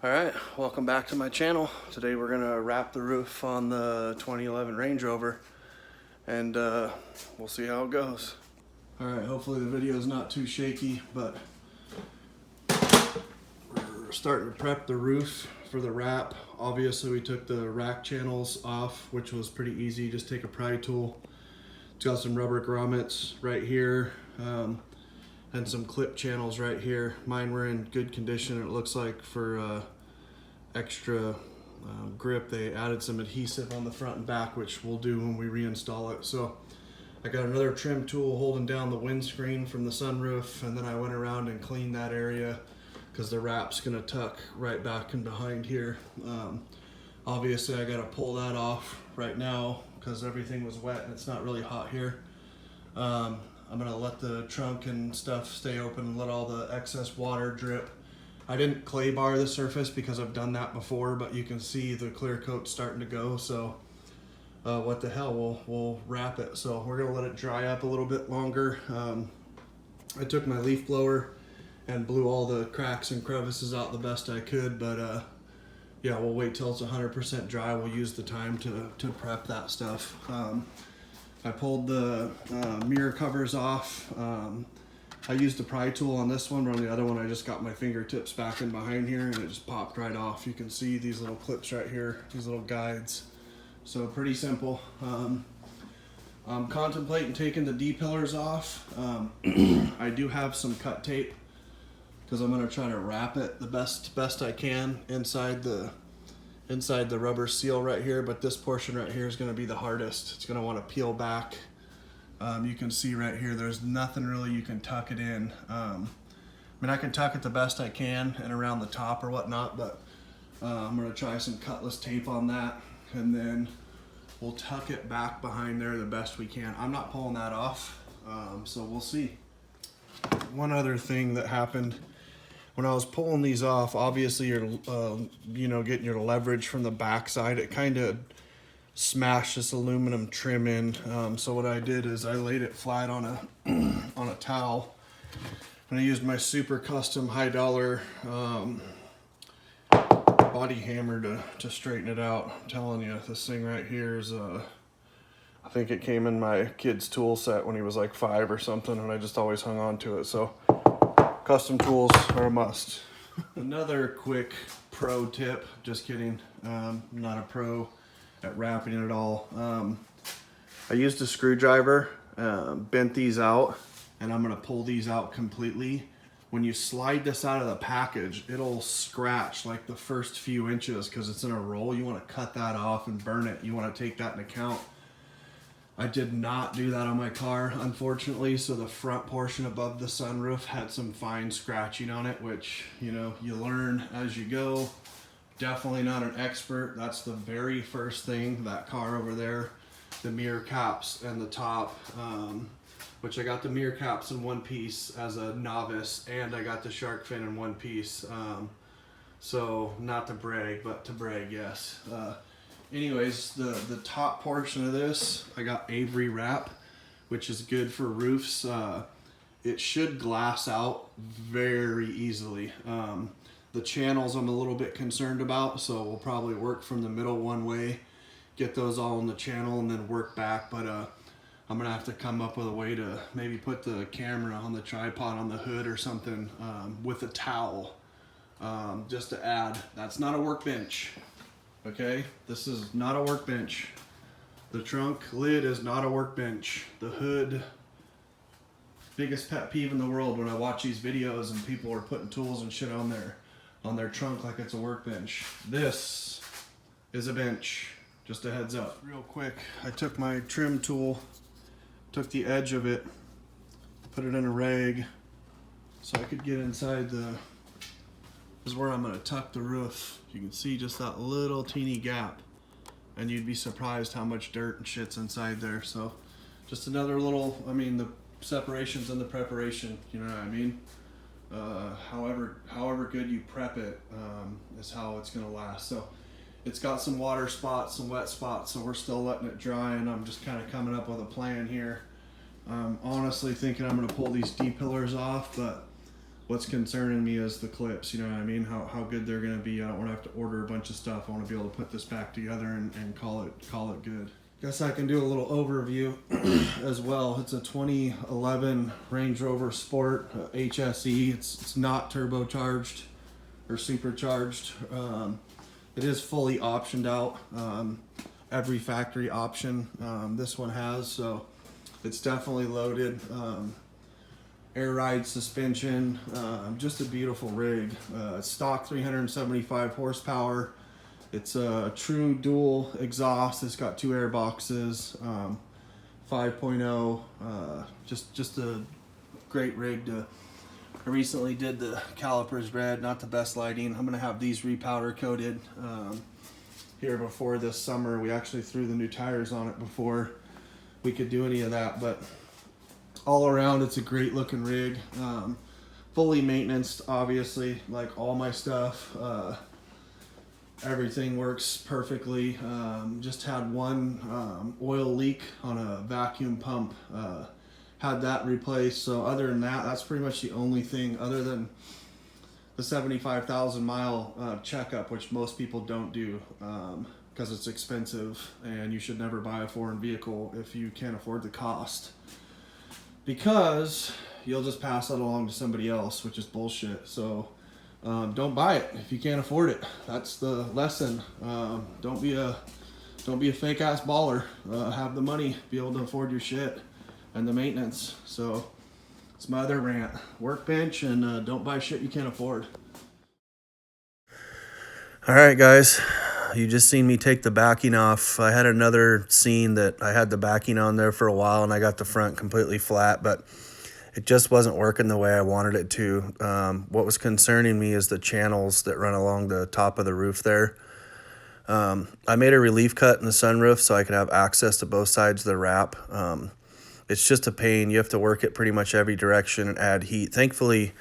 Alright, welcome back to my channel. Today we're going to wrap the roof on the 2011 Range Rover and we'll see how it goes. Alright, hopefully the video is not too shaky, but we're starting to prep the roof for the wrap. Obviously we took the rack channels off, which was pretty easy. Just take a pry tool. It's got some rubber grommets right here. And some clip channels right here. Mine were in good condition. It looks like for extra grip they added some adhesive on the front and back, which we'll do when we reinstall it. So I got another trim tool holding down the windscreen from the sunroof, and then I went around and cleaned that area because the wrap's gonna tuck right back in behind here. Obviously I gotta pull that off right now because everything was wet and it's not really hot here. I'm gonna let the trunk and stuff stay open and let all the excess water drip. I didn't clay bar the surface because I've done that before, but you can see the clear coat starting to go. So what the hell, we'll wrap it. So we're gonna let it dry up a little bit longer. I took my leaf blower and blew all the cracks and crevices out the best I could, but yeah, we'll wait till it's 100% dry. We'll use the time to prep that stuff. I pulled the mirror covers off. I used a pry tool on this one, but on the other one I just got my fingertips back in behind here and it just popped right off. You can see these little clips right here, these little guides. So pretty simple. I'm contemplating taking the D-pillars off. I do have some cut tape because I'm gonna try to wrap it the best I can inside the rubber seal right here, but this portion right here is going to be the hardest. It's going to want to peel back. You can see right here there's nothing really you can tuck it in. I mean, I can tuck it the best I can and around the top or whatnot, but I'm going to try some cutlass tape on that, and then we'll tuck it back behind there the best we can. I'm not pulling that off, so we'll see. One other thing that happened when I was pulling these off, obviously you're getting your leverage from the back side. It kind of smashed this aluminum trim in. So what I did is I laid it flat on a towel, and I used my super custom high dollar body hammer to straighten it out. I'm telling you, this thing right here is I think it came in my kid's tool set when he was like 5 or something, and I just always hung on to it. So custom tools are a must. Another quick pro tip, just kidding, not a pro at wrapping it at all. I used a screwdriver, bent these out, and I'm gonna pull these out completely. When you slide this out of the package, it'll scratch like the first few inches because it's in a roll. You wanna cut that off and burn it. You wanna take that into account. I did not do that on my car, unfortunately, so the front portion above the sunroof had some fine scratching on it, which, you know, you learn as you go. Definitely not an expert. That's the very first thing, that car over there, the mirror caps and the top, which I got the mirror caps in one piece as a novice, and I got the shark fin in one piece. So not to brag, but to brag, yes. Anyways, the top portion of this, I got Avery wrap, which is good for roofs. It should glass out very easily. The channels I'm a little bit concerned about, so we'll probably work from the middle one way, get those all in the channel, and then work back. But I'm gonna have to come up with a way to maybe put the camera on the tripod on the hood or something with a towel, just to add. That's not a workbench. Okay, this is not a workbench. The trunk lid is not a workbench. The hood, biggest pet peeve in the world when I watch these videos and people are putting tools and shit on their trunk like it's a workbench. This is a bench, just a heads up. Real quick, I took my trim tool, took the edge of it, put it in a rag so I could get inside this is where I'm gonna tuck the roof. You can see just that little teeny gap, and you'd be surprised how much dirt and shit's inside there. So just another little, I mean, the separation's in the preparation, you know what I mean? However good you prep it is how it's gonna last. So it's got some water spots, some wet spots, so we're still letting it dry, and I'm just kind of coming up with a plan here. I'm honestly thinking I'm gonna pull these D-pillars off, but What's concerning me is the clips, you know what I mean? How good they're gonna be. I don't wanna have to order a bunch of stuff. I wanna be able to put this back together and call it good. Guess I can do a little overview as well. It's a 2011 Range Rover Sport HSE. It's not turbocharged or supercharged. It is fully optioned out. Every factory option this one has, so it's definitely loaded. Air ride suspension, just a beautiful rig. Stock 375 horsepower. It's a true dual exhaust. It's got 2 air boxes, 5.0. Just a great rig. I recently did the calipers red, not the best lighting. I'm gonna have these repowder coated here before this summer. We actually threw the new tires on it before we could do any of that, but all around, it's a great looking rig. Fully maintenanced, obviously, like all my stuff. Everything works perfectly. Just had one oil leak on a vacuum pump. Had that replaced. So other than that, that's pretty much the only thing other than the 75,000 mile checkup, which most people don't do because it's expensive and you should never buy a foreign vehicle if you can't afford the cost. Because you'll just pass that along to somebody else, which is bullshit. So don't buy it if you can't afford it. That's the lesson. Don't be a fake ass baller. Have the money, be able to afford your shit and the maintenance. So it's my other rant. Workbench and don't buy shit you can't afford. All right, guys. You just seen me take the backing off. I had another scene that I had the backing on there for a while and I got the front completely flat, but it just wasn't working the way I wanted it to. What was concerning me is the channels that run along the top of the roof there. I made a relief cut in the sunroof so I could have access to both sides of the wrap. It's just a pain. You have to work it pretty much every direction and add heat. Thankfully,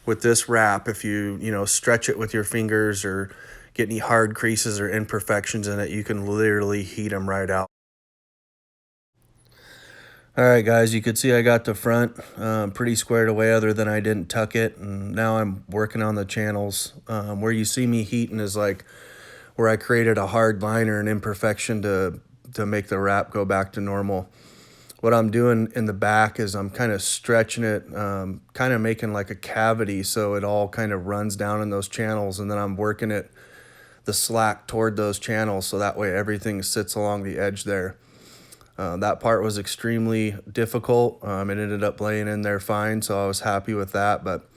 with this wrap, if you stretch it with your fingers or get any hard creases or imperfections in it, you can literally heat them right out. All right, guys, you could see I got the front pretty squared away other than I didn't tuck it. And now I'm working on the channels. Where you see me heating is like where I created a hard line or an imperfection to make the wrap go back to normal. What I'm doing in the back is I'm kind of stretching it, kind of making like a cavity so it all kind of runs down in those channels, and then I'm working it the slack toward those channels so that way everything sits along the edge there. That part was extremely difficult. It ended up laying in there fine, so I was happy with that, but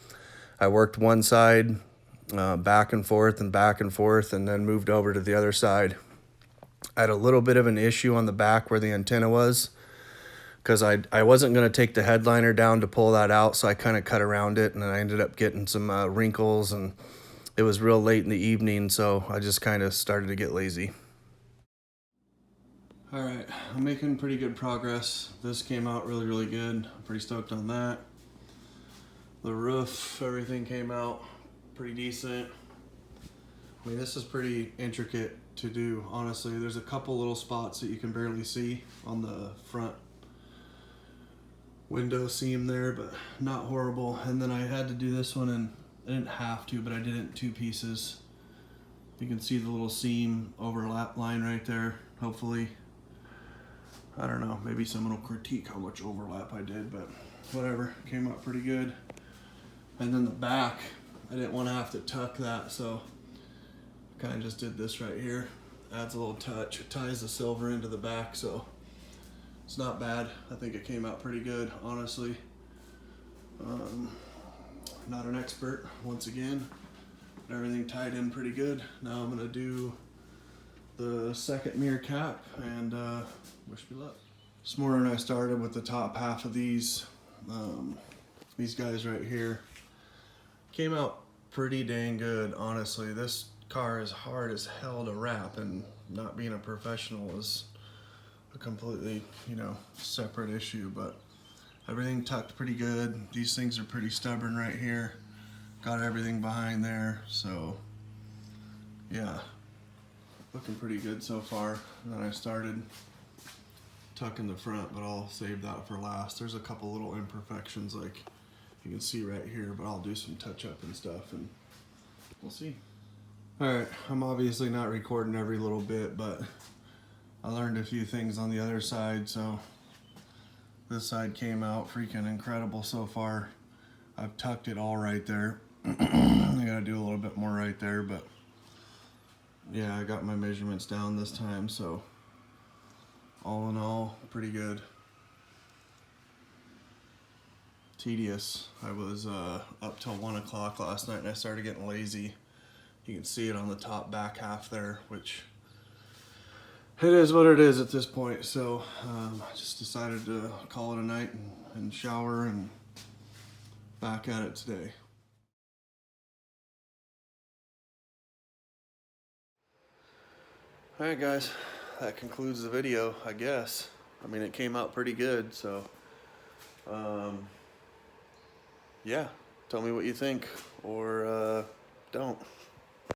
I worked one side back and forth and then moved over to the other side. I had a little bit of an issue on the back where the antenna was because I wasn't going to take the headliner down to pull that out, so I kind of cut around it, and I ended up getting some wrinkles, and it was real late in the evening, so I just kind of started to get lazy. All right, I'm making pretty good progress. This came out really, really good. I'm pretty stoked on that. The roof, everything came out pretty decent. I mean, this is pretty intricate to do, honestly. There's a couple little spots that you can barely see on the front window seam there, but not horrible. And then I had to do this one, and I didn't have to, but I did it in 2 pieces. You can see the little seam overlap line right there, hopefully. I don't know, maybe someone will critique how much overlap I did, but whatever, came out pretty good. And then the back, I didn't want to have to tuck that, so I kind of just did this right here. Adds a little touch, it ties the silver into the back, so it's not bad. I think it came out pretty good, honestly. Not an expert, once again, but everything tied in pretty good. Now I'm gonna do the second mirror cap and wish me luck. This morning I started with the top half of these guys right here. Came out pretty dang good, honestly. This car is hard as hell to wrap, and not being a professional is a completely, separate issue, but everything tucked pretty good. These things are pretty stubborn right here. Got everything behind there, so yeah. Looking pretty good so far. And then I started tucking the front, but I'll save that for last. There's a couple little imperfections, like You can see right here, but I'll do some touch up and stuff and we'll see. All right, I'm obviously not recording every little bit, but I learned a few things on the other side, so this side came out freaking incredible so far. I've tucked it all right there. I gotta do a little bit more right there, but yeah, I got my measurements down this time, so all in all, pretty good. Tedious. I was up till 1 o'clock last night and I started getting lazy. You can see it on the top back half there, which it is what it is at this point. So I just decided to call it a night and shower and back at it today. All right, guys, that concludes the video, I guess. I mean, it came out pretty good, so yeah, tell me what you think, or don't.